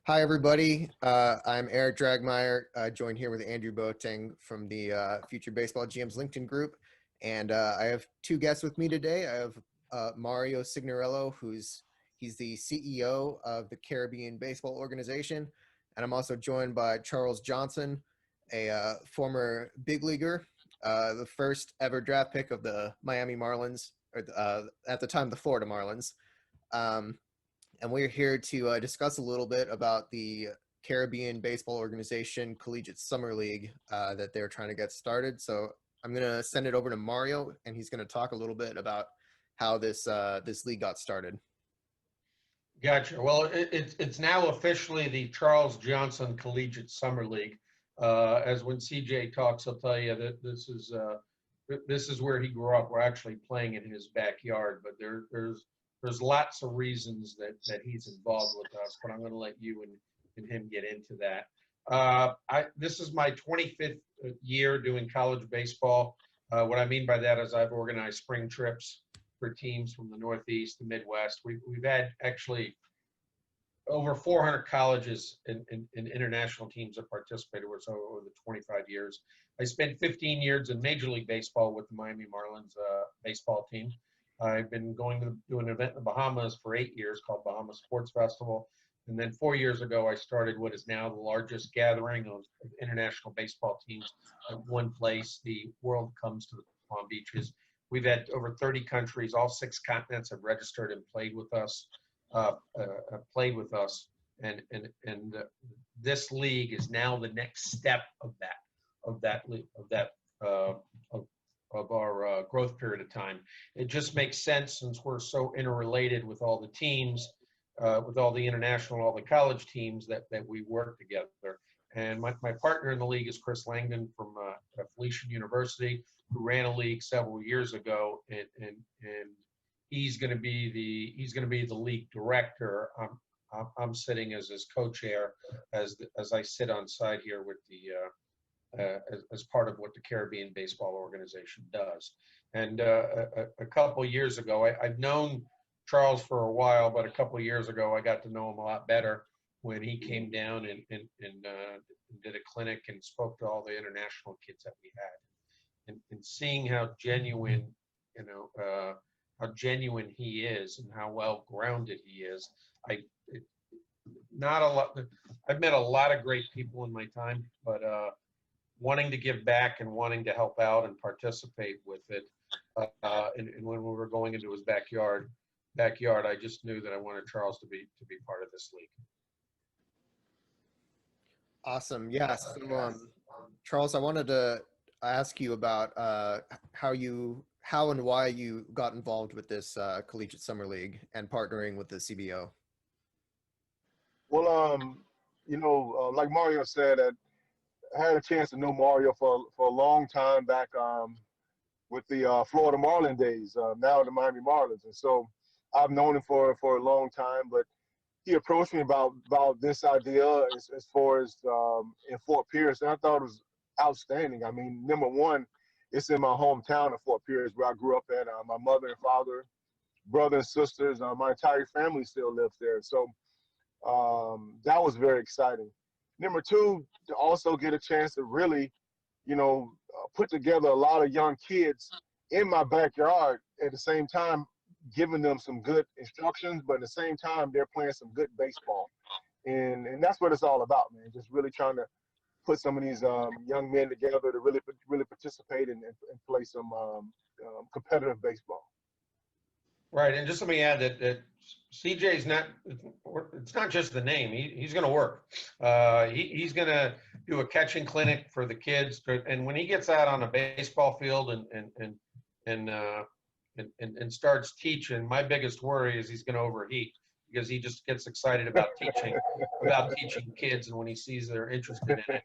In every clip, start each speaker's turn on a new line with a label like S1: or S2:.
S1: Hi, everybody. I'm Eric Dragmeyer, joined here with Andrew Boateng from the Future Baseball GM's LinkedIn group. And I have two guests with me today. I have Mario Signorello, he's the CEO of the Caribbean Baseball Organization. And I'm also joined by Charles Johnson, a former big leaguer, the first ever draft pick of the Miami Marlins, or at the time, the Florida Marlins. And we're here to discuss a little bit about the Caribbean Baseball Organization Collegiate Summer League that they're trying to get started. So I'm going to send it over to Mario, and he's going to talk a little bit about how this league got started.
S2: Gotcha. Well, it's now officially the Charles Johnson Collegiate Summer League. As when CJ talks, he'll tell you that this is where he grew up. We're actually playing in his backyard, but there's lots of reasons that he's involved with us. But I'm going to let you and him get into that. This is my 25th year doing college baseball. What I mean by that is I've organized spring trips for teams from the Northeast, the Midwest. We've had actually over 400 colleges and international teams that participated with us over the 25 years. I spent 15 years in Major League Baseball with the Miami Marlins baseball team. I've been going to do an event in the Bahamas for 8 years called Bahamas Sports Festival. And then 4 years ago, I started what is now the largest gathering of international baseball teams at one place. The world comes to the Palm Beaches. We've had over 30 countries, all 6 continents have registered and played with us. And this league is now the next step of our growth period of time. It just makes sense since we're so interrelated with all the teams, with all the international, all the college teams that we work together. And my partner in the league is Chris Langdon from Felician University, who ran a league several years ago, and he's going to be the league director. I'm sitting as his co-chair as I sit on side here with as part of what the Caribbean Baseball Organization does. And a couple of years ago, I've known Charles for a while, but a couple of years ago, I got to know him a lot better when he came down and did a clinic and spoke to all the international kids that we had, and seeing how genuine, how genuine he is and how well grounded he is. I've met a lot of great people in my time, but wanting to give back and wanting to help out and participate with it. And when we were going into his backyard, I just knew that I wanted Charles to be part of this league.
S1: Awesome. Yeah. So, Charles, I wanted to ask you about how and why you got involved with this Collegiate Summer League and partnering with the CBO.
S3: Well, like Mario said, I had a chance to know Mario for a long time back with the Florida Marlin days, now the Miami Marlins. And so I've known him for a long time, but he approached me about this idea as far as in Fort Pierce, and I thought it was outstanding. I mean, number one, it's in my hometown of Fort Pierce where I grew up at. My mother and father, brother and sisters, my entire family still lives there. So that was very exciting. Number two, to also get a chance to really, put together a lot of young kids in my backyard at the same time, giving them some good instructions, but at the same time, they're playing some good baseball. And that's what it's all about, man. Just really trying to put some of these young men together to really participate and play some competitive baseball.
S2: Right, and just let me add that CJ's it's not just the name. He's going to work. He's going to do a catching clinic for the kids, and when he gets out on a baseball field and starts teaching, my biggest worry is he's going to overheat, because he just gets excited about teaching kids, and when he sees they're interested in it.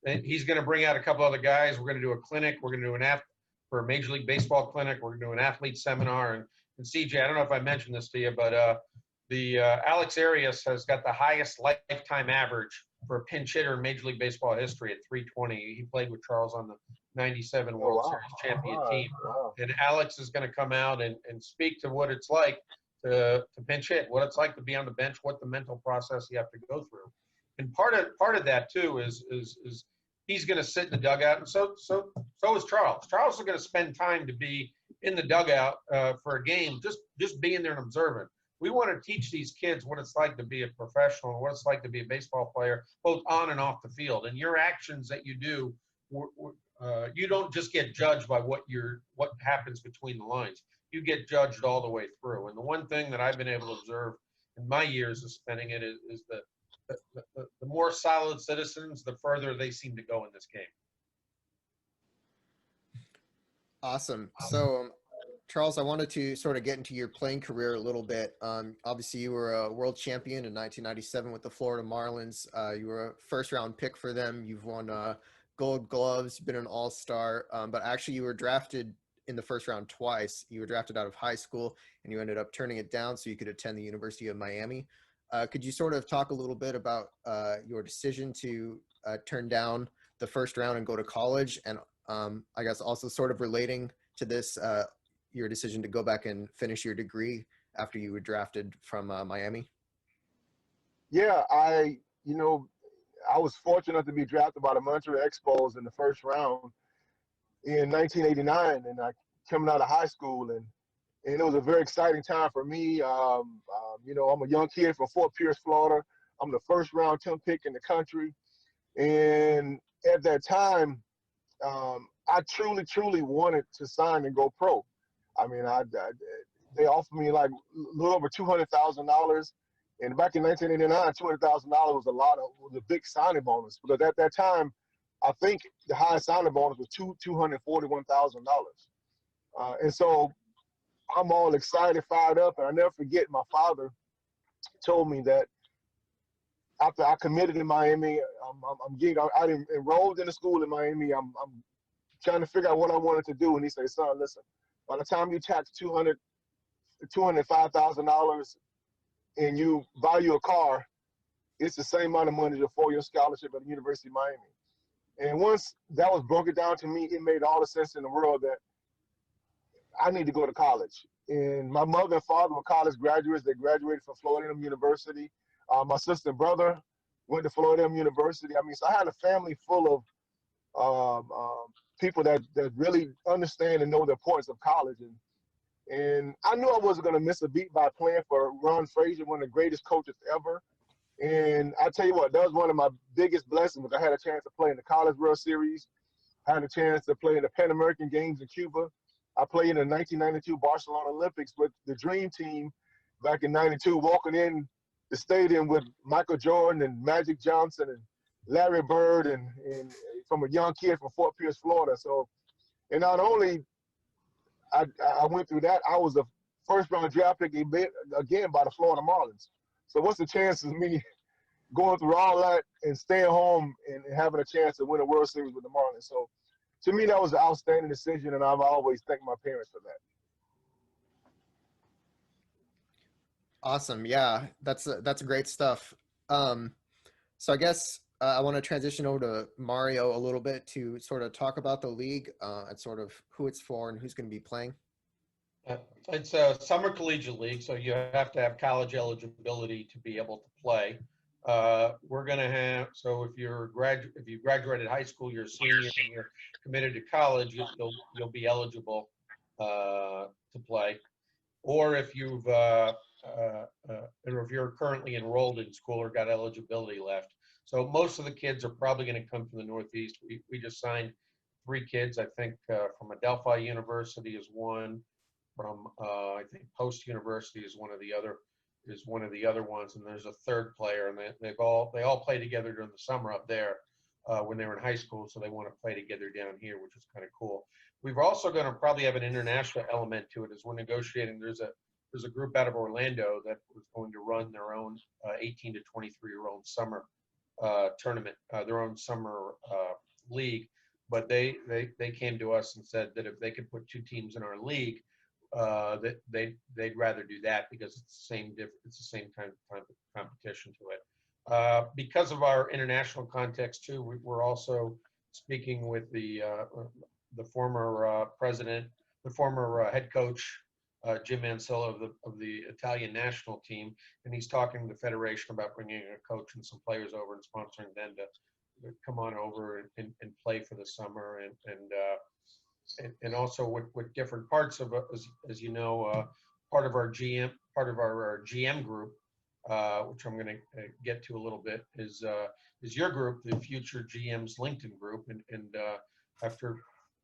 S2: And he's going to bring out a couple other guys. We're going to do a clinic. We're going to do for a Major League Baseball clinic. We're going to do an athlete seminar. And CJ, I don't know if I mentioned this to you, but the Alex Arias has got the highest lifetime average for a pinch hitter in Major League Baseball history at 320. He played with Charles on the 97 World Series champion team. Wow. And Alex is going to come out and speak to what it's like to pinch hit, what it's like to be on the bench, what the mental process you have to go through. And part of that too is he's going to sit in the dugout, and so is Charles. Charles is going to spend time to be in the dugout for a game, just being there and observing. We want to teach these kids what it's like to be a professional and what it's like to be a baseball player, both on and off the field. And your actions that you do, you don't just get judged by what happens between the lines. You get judged all the way through. And the one thing that I've been able to observe in my years of spending it is that the more solid citizens, the further they seem to go in this game.
S1: Awesome. So, Charles, I wanted to sort of get into your playing career a little bit. Obviously, you were a world champion in 1997 with the Florida Marlins. You were a first-round pick for them. You've won Gold Gloves, been an All-Star, but actually you were drafted in the first round twice. You were drafted out of high school, and you ended up turning it down so you could attend the University of Miami. Could you sort of talk a little bit about your decision to turn down the first round and go to college, and I guess also sort of relating to this, your decision to go back and finish your degree after you were drafted from Miami?
S3: Yeah, I was fortunate to be drafted by the Montreal Expos in the first round in 1989, and I coming out of high school, and it was a very exciting time for me. I'm a young kid from Fort Pierce, Florida. I'm the first round 10 pick in the country, and at that time, I truly wanted to sign and go pro. I mean, they offered me like a little over $200,000. And back in 1989, $200,000 was a big signing bonus, because at that time, I think the highest signing bonus was $241,000. And so I'm all excited, fired up, and I never forget my father told me that after I committed in Miami, I enrolled in the school in Miami. I'm trying to figure out what I wanted to do, and he said, "Son, listen, by the time you tax $205,000 and you buy you a car, it's the same amount of money as a 4-year scholarship at the University of Miami." And once that was broken down to me, it made all the sense in the world that I need to go to college. And my mother and father were college graduates. They graduated from Florida University. My sister and brother went to Florida University. I mean, so I had a family full of people that really understand and know the importance of college. And I knew I wasn't going to miss a beat by playing for Ron Frazier, one of the greatest coaches ever. And I tell you what, that was one of my biggest blessings. I had a chance to play in the College World Series. I had a chance to play in the Pan American Games in Cuba. I played in the 1992 Barcelona Olympics with the Dream Team back in '92, walking in the stadium with Michael Jordan and Magic Johnson and Larry Bird, and from a young kid from Fort Pierce, Florida. So, and not only I went through that, I was a first-round draft pick again by the Florida Marlins. So what's the chances of me going through all that and staying home and having a chance to win a World Series with the Marlins? So to me, that was an outstanding decision, and I've always thanked my parents for that.
S1: Awesome. Yeah, that's great stuff. So I guess I want to transition over to Mario a little bit to sort of talk about the league and sort of who it's for and who's going to be playing.
S2: It's a summer collegiate league, so you have to have college eligibility to be able to play. We're going to have, so if you graduated high school, you're a senior and you're committed to college, you'll be eligible to play. Or if or if you're currently enrolled in school or got eligibility left. So most of the kids are probably going to come from the Northeast. We just signed 3 kids, I think, from Adelphi University is one. From I think Post University is one of the other ones, and there's a third player, and they all play together during the summer up there when they were in high school, so they want to play together down here, which is kind of cool. We're also going to probably have an international element to it as we're negotiating. There's a group out of Orlando that was going to run their own 18 to 23-year-old summer tournament, their own summer league, but they came to us and said that if they could put 2 teams in our league, that they'd rather do that because it's the same kind of competition to it. Because of our international context too, we're also speaking with the former president, the former head coach Jim Mansilla of the Italian national team, and he's talking to the federation about bringing a coach and some players over and sponsoring them to come on over and play for the summer, and also with different parts of, as you know, part of our GM group, which I'm going to get to a little bit, is your group, the Future GMs LinkedIn group, and after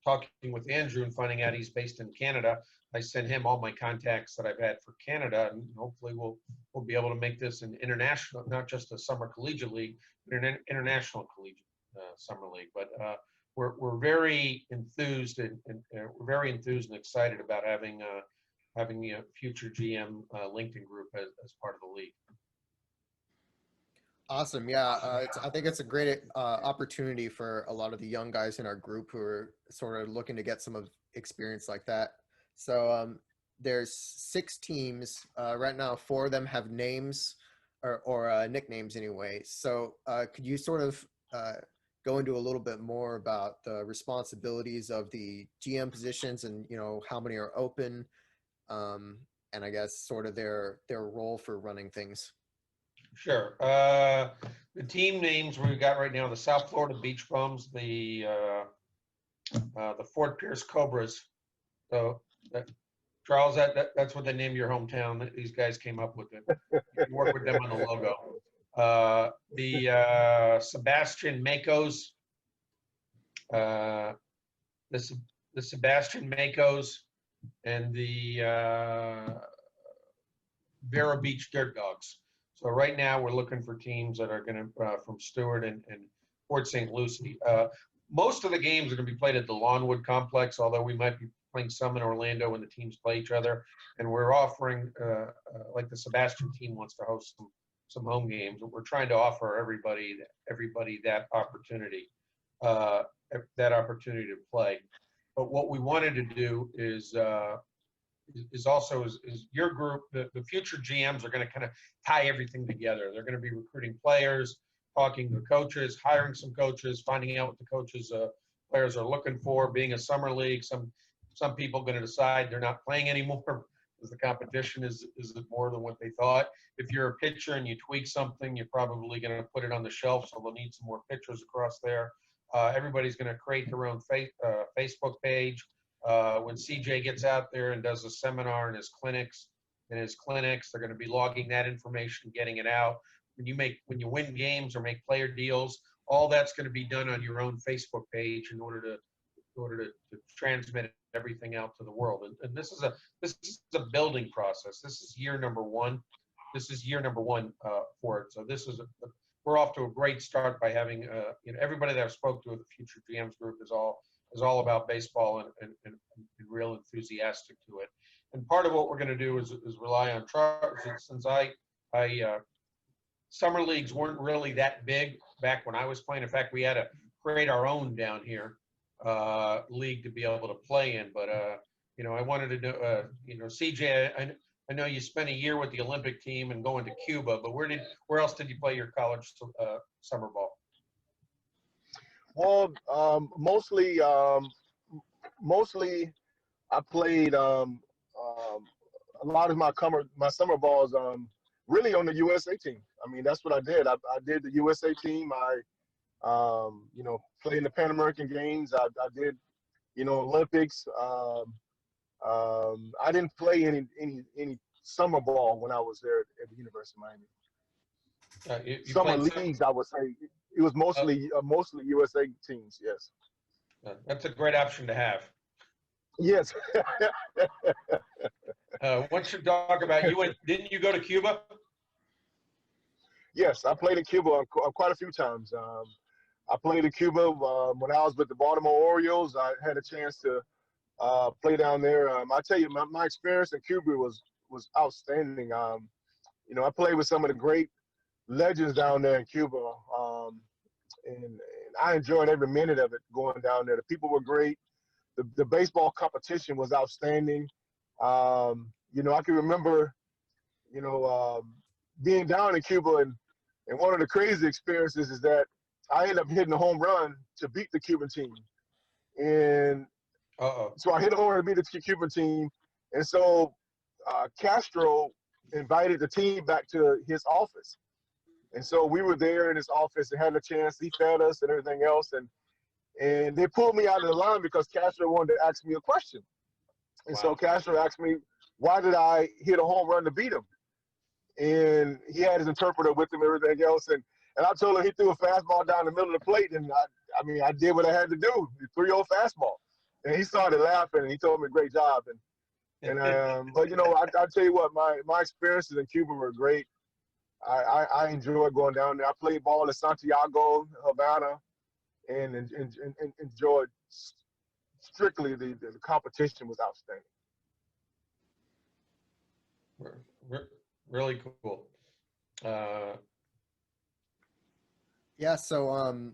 S2: talking with Andrew and finding out he's based in Canada, I sent him all my contacts that I've had for Canada, and hopefully we'll be able to make this an international, not just a summer collegiate league, but an international collegiate summer league. But we're very enthused and we're very enthused and excited about having the Future GM LinkedIn group as part of the league.
S1: Awesome. Yeah. I think it's a great opportunity for a lot of the young guys in our group who are sort of looking to get some of experience like that. So there's 6 teams right now. 4 of them have names or nicknames anyway. So could you sort of go into a little bit more about the responsibilities of the GM positions and, you know, how many are open, and I guess sort of their role for running things?
S2: Sure. The team names we've got right now: the South Florida Beach Bums, the Fort Pierce Cobras. So, Charles, that's what they named your hometown. These guys came up with it. You can work with them on the logo. The Sebastian Makos, the Sebastian Makos, and the Vero Beach Dirt Dogs. So right now we're looking for teams that are going to from Stewart and Port St. Lucie. Most of the games are going to be played at the Lawnwood Complex, although we might be playing some in Orlando when the teams play each other. And we're offering, like the Sebastian team wants to host some home games. We're trying to offer everybody that opportunity to play. But what we wanted to do is your group, the Future GMs are going to kind of tie everything together. They're going to be recruiting players, talking to coaches, hiring some coaches, finding out what the coaches, players are looking for. Being a summer league, some people are going to decide they're not playing anymore because the competition is more than what they thought. If you're a pitcher and you tweak something, you're probably going to put it on the shelf, so they'll need some more pitchers across there. Everybody's going to create their own Facebook page. When CJ gets out there and does a seminar in his clinics, they're going to be logging that information, getting it out. When you win games or make player deals, all that's going to be done on your own Facebook page in order to transmit everything out to the world. And this is a building process. This is year number one. For it. So we're off to a great start by having everybody that I've spoke to with the Future GMs group is all about baseball and real enthusiastic to it. And part of what we're going to do is rely on Charles. Since summer leagues weren't really that big back when I was playing. In fact, we had to create our own down here league to be able to play in. But I wanted to know, CJ, I know you spent a year with the Olympic team and going to Cuba, but where else did you play your college summer ball?
S3: Well, mostly I played a lot of my summer balls really on the USA team. I mean, that's what I did. I did the USA team. I played in the Pan American Games. I did, Olympics. I didn't play any summer ball when I was there at the University of Miami.
S2: You
S3: Summer leagues, I would say. It was mostly USA teams. Yes.
S2: That's a great option to have.
S3: Yes.
S2: Once you talk about didn't you go to Cuba?
S3: Yes, I played in Cuba quite a few times. I played in Cuba when I was with the Baltimore Orioles. I had a chance to play down there. I tell you, my experience in Cuba was outstanding. I played with some of the great legends down there in Cuba, and I enjoyed every minute of it going down there. The people were great. The baseball competition was outstanding. I can remember, being down in Cuba, and one of the crazy experiences is that I ended up hitting a home run to beat the Cuban team. And so I hit a home run to beat the Cuban team. And so Castro invited the team back to his office. And so we were there in his office and had a chance. He fed us and everything else. And they pulled me out of the line because Castro wanted to ask me a question. And so Castro asked me, why did I hit a home run to beat him? And he had his interpreter with him and everything else. And I told him he threw a fastball down the middle of the plate. And I mean, I did what I had to do, the 3-0 fastball. And he started laughing and he told me, great job. But you know, I tell you what, my experiences in Cuba were great. I enjoyed going down there. I played ball in Santiago, Havana, and enjoyed strictly the competition was outstanding.
S2: Really cool.
S1: Yeah. So,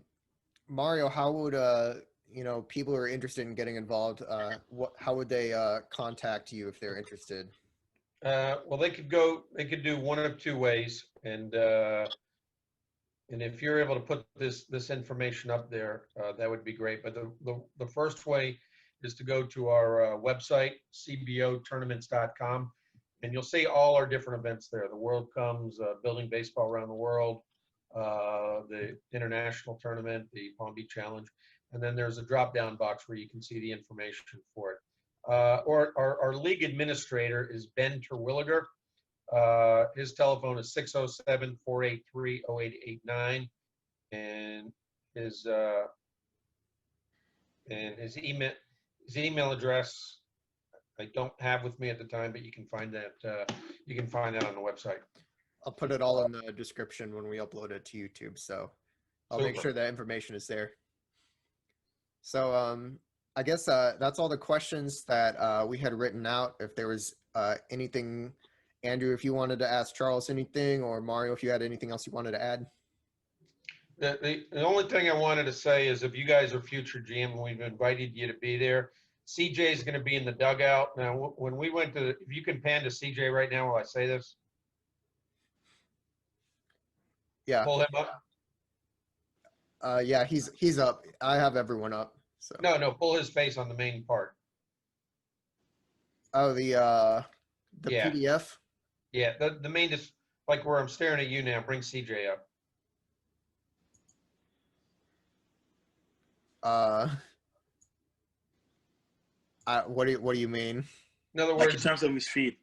S1: Mario, how would you know, people who are interested in getting involved, how would they contact you if they're interested?
S2: Well, they could do one of two ways, and if you're able to put this information up there, that would be great. But the first way is to go to our website, cbotournaments.com, and you'll see all our different events there. The World Comes, Building Baseball Around the World, the International Tournament, the Palm Beach Challenge, and then there's a drop-down box where you can see the information for it. Or our league administrator is Ben Terwilliger. His telephone is 607-483-0889, and his email address I don't have with me at the time, but you can find that on the website.
S1: I'll put it all in the description when we upload it to YouTube, so I'll make sure that information is there. So I guess that's all the questions that we had written out. If there was anything, Andrew, if you wanted to ask Charles anything, or Mario, if you had anything else you wanted to add.
S2: The only thing I wanted to say is if you guys are future GM, we've invited you to be there. CJ is going to be in the dugout. Now, when we went to, if you can pan to CJ right now while I say this.
S1: Yeah.
S2: Pull him up.
S1: Yeah, he's up. I have everyone up. So.
S2: No, pull his face on the main part.
S1: Oh, the yeah. PDF?
S2: Yeah, the main is like where I'm staring at you now. Bring CJ
S1: up. What do you mean?
S2: In other words,
S4: like in terms of his feet.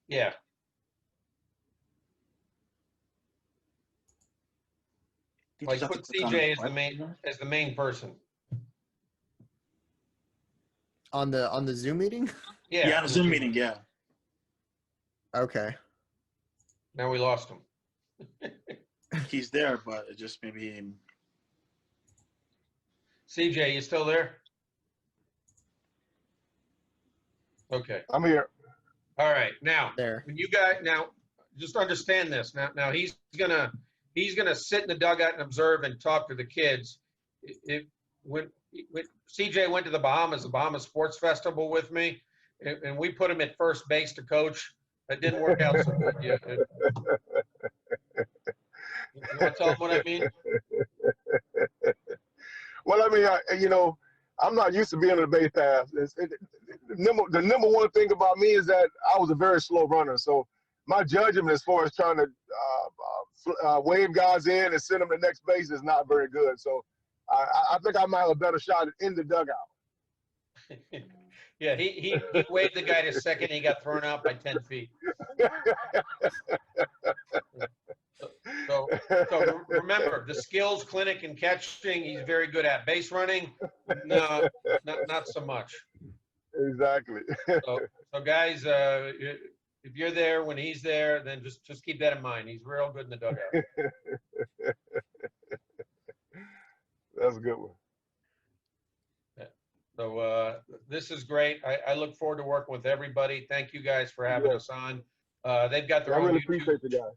S2: Yeah. Like put CJ as the main person.
S1: On the Zoom meeting?
S2: Yeah,
S4: on the Zoom meeting, yeah.
S1: Okay.
S2: Now we lost him.
S4: He's there, but it just maybe.
S2: CJ, you still there? Okay.
S3: I'm here.
S2: All right. Now,
S1: there.
S2: When you guys just understand this. Now he's gonna sit in the dugout and observe and talk to the kids. When CJ went to the Bahamas Sports Festival with me, and we put him at first base to coach. That didn't work out so good. You want to tell him what I mean?
S3: Well, I mean, I'm not used to being on the base path. The number one thing about me is that I was a very slow runner. So my judgment as far as trying to wave guys in and send them to next base is not very good. So I think I might have a better shot in the dugout.
S2: Yeah, he waved the guy to second. He got thrown out by 10 feet. So remember, the skills clinic and catching, he's very good at. Base running, no, not so much.
S3: Exactly.
S2: So guys, if you're there when he's there, then just keep that in mind. He's real good in the dugout.
S3: That's a good one.
S2: So this is great. I look forward to working with everybody. Thank you guys for having us on. They've got their own. I
S3: really
S2: YouTube.
S3: Appreciate the guys.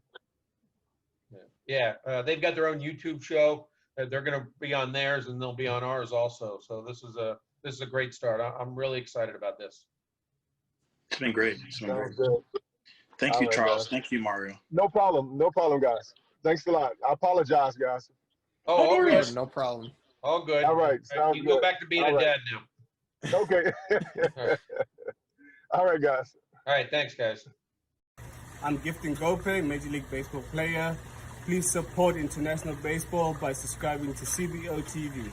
S2: Yeah, they've got their own YouTube show. They're going to be on theirs, and they'll be on ours also. So this is a great start. I'm really excited about this.
S4: It's been great. Thank you, Charles. Thank you, Mario.
S3: No problem, guys. Thanks a lot. I apologize, guys.
S2: Oh, all good.
S1: No problem.
S2: All good.
S3: All right.
S2: You can go back to being a dad now.
S3: Okay. All right, guys.
S2: All right, thanks, guys.
S5: I'm Gifting Gope, Major League Baseball player. Please support international baseball by subscribing to CBO TV.